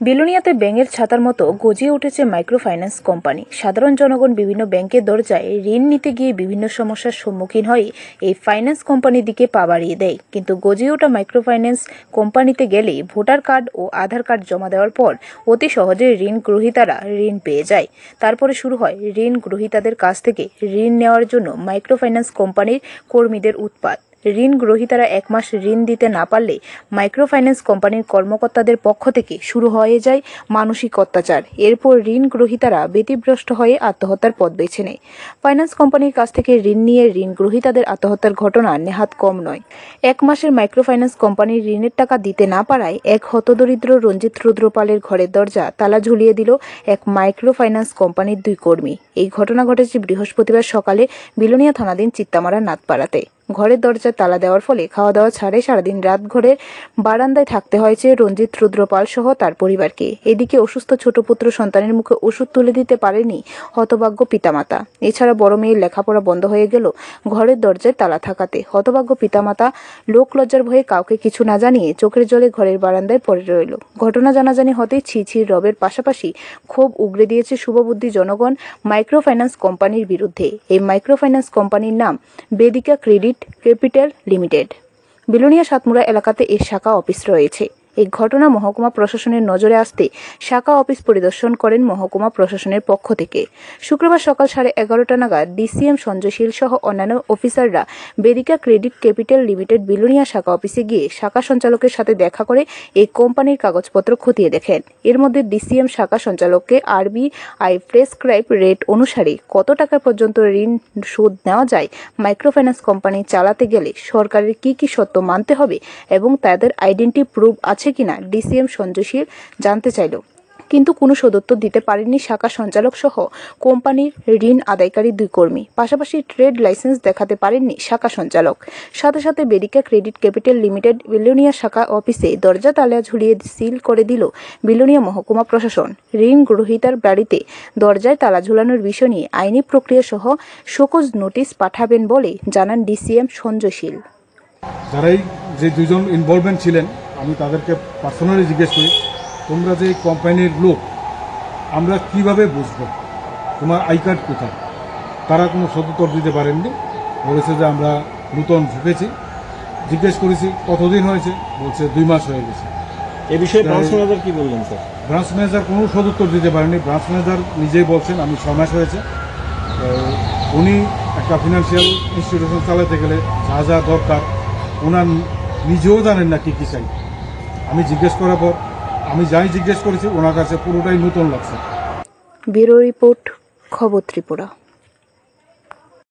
বিলোনিয়াতে ব্যাঙের ছাতার মতো গজিয়ে উঠেছে মাইক্রো ফাইন্যান্স কোম্পানি। সাধারণ জনগণ বিভিন্ন ব্যাংকের দরজায় ঋণ নিতে গিয়ে বিভিন্ন সমস্যার সম্মুখীন হয়ে এই ফাইন্যান্স কোম্পানির দিকে পা বাড়িয়ে দেয়। কিন্তু গজিয়ে ওঠা মাইক্রো ফাইন্যান্স কোম্পানিতে গেলে ভোটার কার্ড ও আধার কার্ড জমা দেওয়ার পর অতি সহজে ঋণ গ্রহীতারা ঋণ পেয়ে যায়। তারপরে শুরু হয় ঋণ গ্রহীতাদের কাছ থেকে ঋণ নেওয়ার জন্য মাইক্রো ফাইন্যান্স কোম্পানির কর্মীদের উৎপাত। ঋণ গ্রহীতারা 1 মাস ঋণ দিতে না পারলে মাইক্রো ফাইন্যান্স কোম্পানির কর্মকর্তাদের পক্ষ থেকে শুরু হয়ে যায় মানসিক অত্যাচার। এরপর ঋণ গ্রহীতারা ব্যতিব্রস্ত হয়ে আত্মহত্যার পথ বেছে নেয়। ফাইন্যান্স কোম্পানির কাছ থেকে ঋণ নিয়ে ঋণ গ্রহীতাদের আত্মহত্যার ঘটনা নেহাত কম নয়। 1 মাসের মাইক্রো ফাইন্যান্স কোম্পানির ঋণের টাকা দিতে না পারায় এক হতদরিদ্র রঞ্জিত রুদ্রপালের ঘরের দরজা তালা ঝুলিয়ে দিল এক মাইক্রো ফাইন্যান্স কোম্পানির 2 কর্মী। এই ঘটনা ঘটেছে বৃহস্পতিবার সকালে বিলোনিয়া থানাধীন চিত্তামারা নাথপাড়াতে। ঘরের দরজায় তালা দেওয়ার ফলে খাওয়া দাওয়া ছাড়ে সারাদিন রাত ঘরের বারান্দায় থাকতে হয়েছে রঞ্জিত রুদ্রপাল সহ তার পরিবারকে। এদিকে অসুস্থ ছোট পুত্র সন্তানের মুখে ওষুধ তুলে দিতে পারেনি হতভাগ্য পিতামাতা। এছাড়া বড় মেয়ের লেখাপড়া বন্ধ হয়ে গেল ঘরের দরজায় তালা থাকাতে। হতভাগ্য পিতামাতা লোক লজ্জার ভয়ে কাউকে কিছু না জানিয়ে চোখের জলে ঘরের বারান্দায় পড়ে রইল। ঘটনা জানাজানি হতেই ছি রবের পাশাপাশি ক্ষোভ উগরে দিয়েছে শুভবুদ্ধি জনগণ মাইক্রো ফাইন্যান্স কোম্পানির বিরুদ্ধে। এই মাইক্রো ফাইন্যান্স কোম্পানির নাম Vedika credit capital limited. Belonia Satmura এলাকাতে এর শাখা অফিস রয়েছে। এই ঘটনা মহকুমা প্রশাসনের নজরে আসতে শাখা অফিস পরিদর্শন করেন মহকুমা প্রশাসনের পক্ষ থেকে। শুক্রবার সকাল 11:30 নাগাদ ডিসিএম সঞ্জয়শীল সহ অন্যান্য অফিসাররা Vedika credit capital limited Belonia শাখা অফিসে গিয়ে শাখা সঞ্চালকের সাথে দেখা করে এই কোম্পানির কাগজপত্র খতিয়ে দেখেন। এর মধ্যে ডিসিএম শাখা সঞ্চালককে আরবিআই প্রেসক্রাইব রেট অনুসারে কত টাকা পর্যন্ত ঋণ সুদ নেওয়া যায়, মাইক্রো ফাইন্যান্স কোম্পানি চালাতে গেলে সরকারের কি শর্ত মানতে হবে এবং তাদের আইডেন্টি প্রুফ আছে কিনা ডিসিএম সঞ্জয়শীল জানতে চাইল। কিন্তু কোনো সদুত্তর দিতে পারেননি শাখা সঞ্চালক সহ কোম্পানির ঋণ আদায়কারী 2 কর্মী। পাশাপাশি ট্রেড লাইসেন্স দেখাতে পারেননি শাখা সঞ্চালক। সাথে Vedika credit capital limited Belonia শাখা অফিসে দরজা তালা ঝুলিয়ে সিল করে দিল বিলোনিয়া মহকুমা প্রশাসন। ঋণ গ্রহীতার বাড়িতে দরজায় তালা ঝুলানোর বিষয় নিয়ে আইনি প্রক্রিয়া সহ শোকজ নোটিশ পাঠাবেন বলে জানান ডিসিএম সঞ্জয়শীল। যারাই যে 2 জন ইনভলভমেন্ট ছিলেন আমি তাদেরকে পার্সোনালি জিজ্ঞেস করি, তোমরা যে কোম্পানির লোক আমরা কিভাবে বুঝবো, তোমার আই কার্ড কোথায়? তারা কোনো সদুত্তর দিতে পারেননি। বলেছে যে আমরা নতুন ঢুকেছি। জিজ্ঞেস করেছি কতদিন হয়েছে, বলছে 2 মাস হয়ে গেছে। এ বিষয়ে ব্রাঞ্চ ম্যানেজার কি বললেন স্যার? ব্রাঞ্চ ম্যানেজার কোনো সদুত্তর দিতে পারেননি। ব্রাঞ্চ ম্যানেজার নিজেই বলছেন আমি 6 মাস হয়েছে। উনি একটা ফিনান্সিয়াল ইনস্টিটিউশন চালাতে গেলে যা দরকার ওনার নিজেও জানেন না কি চাই। আমি জিজ্ঞেস করার পর আমি যাই জিজ্ঞেস করেছি ওনার কাছে পুরোটাই নতুন লাগছে। ব্যুরো রিপোর্ট, খবর ত্রিপুরা।